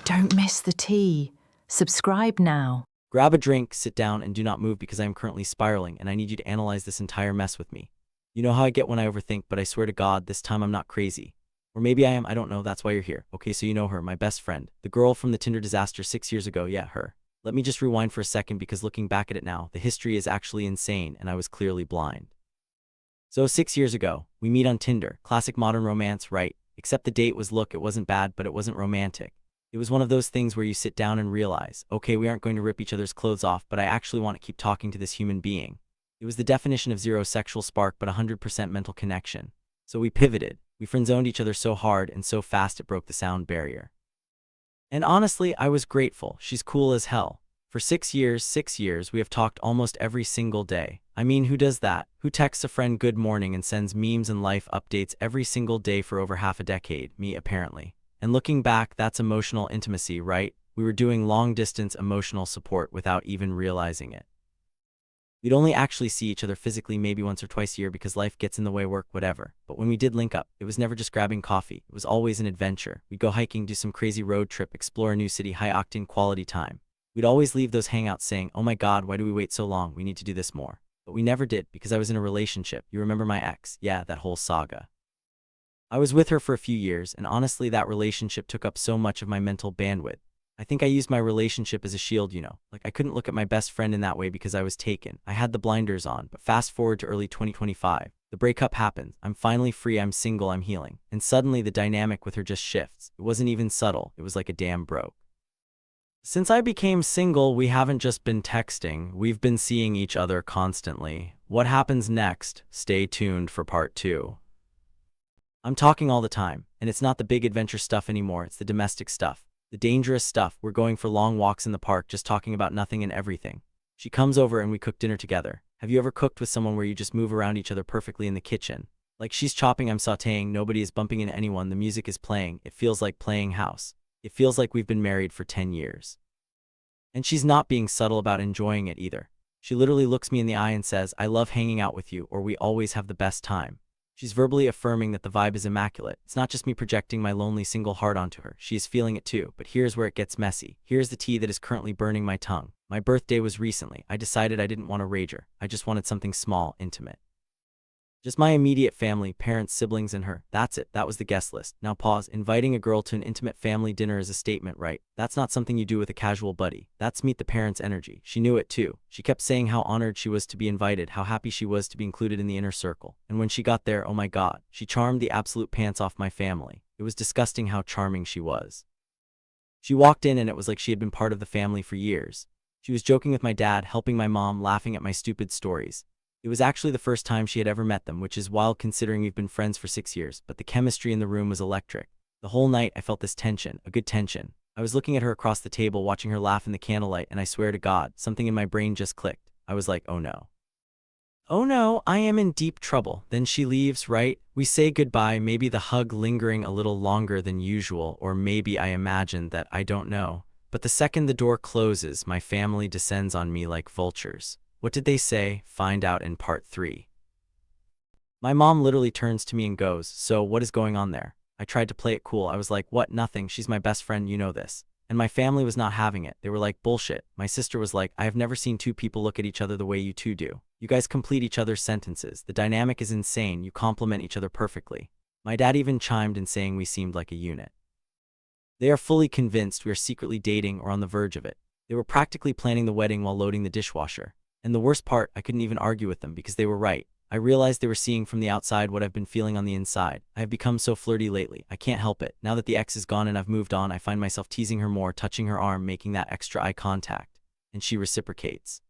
Don't miss the tea. Subscribe now. Grab a drink, sit down, and do not move because I am currently spiraling and I need you to analyze this entire mess with me. You know how I get when I overthink, but I swear to God, this time I'm not crazy. Or maybe I am, I don't know, that's why you're here. Okay, so you know her, my best friend. The girl from the Tinder disaster 6 years ago, yeah, her. Let me just rewind for a second because looking back at it now, the history is actually insane and I was clearly blind. So 6 years ago, we meet on Tinder. Classic modern romance, right? Except the date was, look, it wasn't bad, but it wasn't romantic. It was one of those things where you sit down and realize, okay, we aren't going to rip each other's clothes off, but I actually want to keep talking to this human being. It was the definition of zero sexual spark, but 100% mental connection. So we pivoted. We friend-zoned each other so hard and so fast it broke the sound barrier. And honestly, I was grateful. She's cool as hell. For 6 years, we have talked almost every single day. I mean, who does that? Who texts a friend good morning and sends memes and life updates every single day for over half a decade? Me, apparently. And looking back, that's emotional intimacy, right? We were doing long-distance emotional support without even realizing it. We'd only actually see each other physically maybe once or twice a year because life gets in the way, work, whatever. But when we did link up, it was never just grabbing coffee. It was always an adventure. We'd go hiking, do some crazy road trip, explore a new city, high-octane quality time. We'd always leave those hangouts saying, oh my God, why do we wait so long? We need to do this more. But we never did because I was in a relationship. You remember my ex? Yeah, that whole saga. I was with her for a few years, and honestly, that relationship took up so much of my mental bandwidth. I think I used my relationship as a shield, you know. Like, I couldn't look at my best friend in that way because I was taken. I had the blinders on, but fast forward to early 2025. The breakup happens. I'm finally free, I'm single, I'm healing. And suddenly the dynamic with her just shifts. It wasn't even subtle. It was like a dam broke. Since I became single, we haven't just been texting. We've been seeing each other constantly. What happens next? Stay tuned for part 2. I'm talking all the time, and it's not the big adventure stuff anymore, it's the domestic stuff. The dangerous stuff. We're going for long walks in the park, just talking about nothing and everything. She comes over and we cook dinner together. Have you ever cooked with someone where you just move around each other perfectly in the kitchen? Like, she's chopping, I'm sautéing, nobody is bumping into anyone, the music is playing, it feels like playing house. It feels like we've been married for 10 years. And she's not being subtle about enjoying it either. She literally looks me in the eye and says, I love hanging out with you, or we always have the best time. She's verbally affirming that the vibe is immaculate. It's not just me projecting my lonely single heart onto her. She is feeling it too, but here's where it gets messy. Here's the tea that is currently burning my tongue. My birthday was recently. I decided I didn't want a rager. I just wanted something small, intimate. Just my immediate family, parents, siblings, and her. That's it. That was the guest list. Now pause. Inviting a girl to an intimate family dinner is a statement, right? That's not something you do with a casual buddy. That's meet the parents' energy. She knew it too. She kept saying how honored she was to be invited, how happy she was to be included in the inner circle. And when she got there, oh my God, she charmed the absolute pants off my family. It was disgusting how charming she was. She walked in and it was like she had been part of the family for years. She was joking with my dad, helping my mom, laughing at my stupid stories. It was actually the first time she had ever met them, which is wild considering we've been friends for 6 years, but the chemistry in the room was electric. The whole night I felt this tension, a good tension. I was looking at her across the table, watching her laugh in the candlelight, and I swear to God, something in my brain just clicked. I was like, oh no. Oh no, I am in deep trouble. Then she leaves, right? We say goodbye, maybe the hug lingering a little longer than usual, or maybe I imagined that, I don't know. But the second the door closes, my family descends on me like vultures. What did they say? Find out in part 3. My mom literally turns to me and goes, so what is going on there? I tried to play it cool. I was like, what? Nothing. She's my best friend, you know this. And my family was not having it. They were like, bullshit. My sister was like, I have never seen two people look at each other the way you two do. You guys complete each other's sentences. The dynamic is insane. You complement each other perfectly. My dad even chimed in saying we seemed like a unit. They are fully convinced we are secretly dating or on the verge of it. They were practically planning the wedding while loading the dishwasher. And the worst part, I couldn't even argue with them because they were right. I realized they were seeing from the outside what I've been feeling on the inside. I have become so flirty lately. I can't help it. Now that the ex is gone and I've moved on, I find myself teasing her more, touching her arm, making that extra eye contact. And she reciprocates.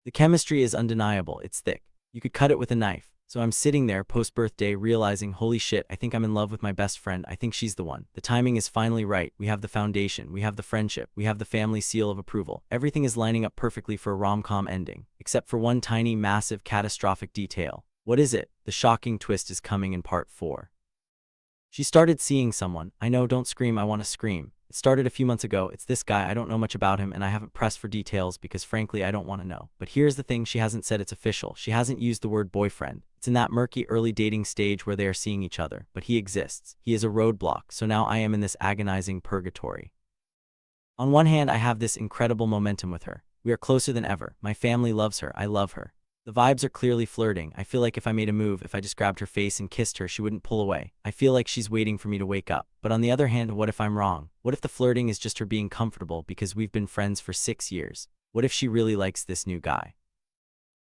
The chemistry is undeniable. It's thick. You could cut it with a knife. So I'm sitting there post-birthday realizing, holy shit, I think I'm in love with my best friend. I think she's the one. The timing is finally right. We have the foundation. We have the friendship. We have the family seal of approval. Everything is lining up perfectly for a rom-com ending, except for one tiny, massive, catastrophic detail. What is it? The shocking twist is coming in part 4. She started seeing someone. I know, don't scream, I want to scream. It started a few months ago. It's this guy. I don't know much about him and I haven't pressed for details because frankly I don't want to know. But here's the thing, she hasn't said it's official. She hasn't used the word boyfriend. It's in that murky early dating stage where they are seeing each other. But he exists. He is a roadblock. So now I am in this agonizing purgatory. On one hand, I have this incredible momentum with her. We are closer than ever. My family loves her. I love her. The vibes are clearly flirting. I feel like if I made a move, if I just grabbed her face and kissed her, she wouldn't pull away. I feel like she's waiting for me to wake up. But on the other hand, what if I'm wrong? What if the flirting is just her being comfortable because we've been friends for 6 years? What if she really likes this new guy?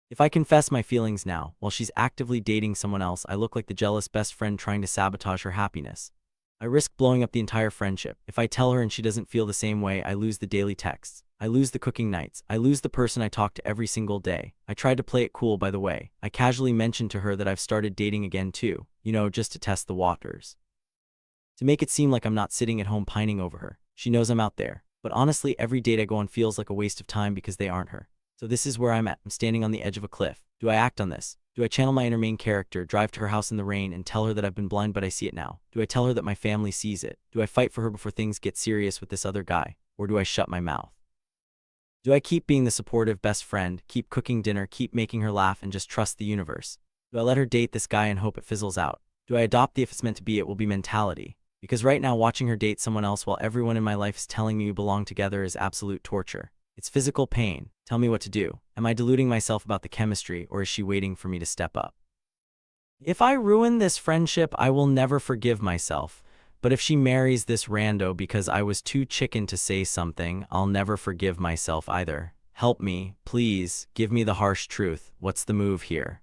If I confess my feelings now, while she's actively dating someone else, I look like the jealous best friend trying to sabotage her happiness. I risk blowing up the entire friendship. If I tell her and she doesn't feel the same way, I lose the daily texts. I lose the cooking nights. I lose the person I talk to every single day. I tried to play it cool, by the way. I casually mentioned to her that I've started dating again too, just to test the waters. To make it seem like I'm not sitting at home pining over her. She knows I'm out there. But honestly, every date I go on feels like a waste of time because they aren't her. So this is where I'm at. I'm standing on the edge of a cliff. Do I act on this? Do I channel my inner main character, drive to her house in the rain, and tell her that I've been blind but I see it now? Do I tell her that my family sees it? Do I fight for her before things get serious with this other guy? Or do I shut my mouth? Do I keep being the supportive best friend, keep cooking dinner, keep making her laugh, and just trust the universe? Do I let her date this guy and hope it fizzles out? Do I adopt the if it's meant to be it will be mentality? Because right now, watching her date someone else while everyone in my life is telling me we belong together is absolute torture. It's physical pain. Tell me what to do. Am I deluding myself about the chemistry, or is she waiting for me to step up? If I ruin this friendship, I will never forgive myself. But if she marries this rando because I was too chicken to say something, I'll never forgive myself either. Help me, please. Give me the harsh truth. What's the move here?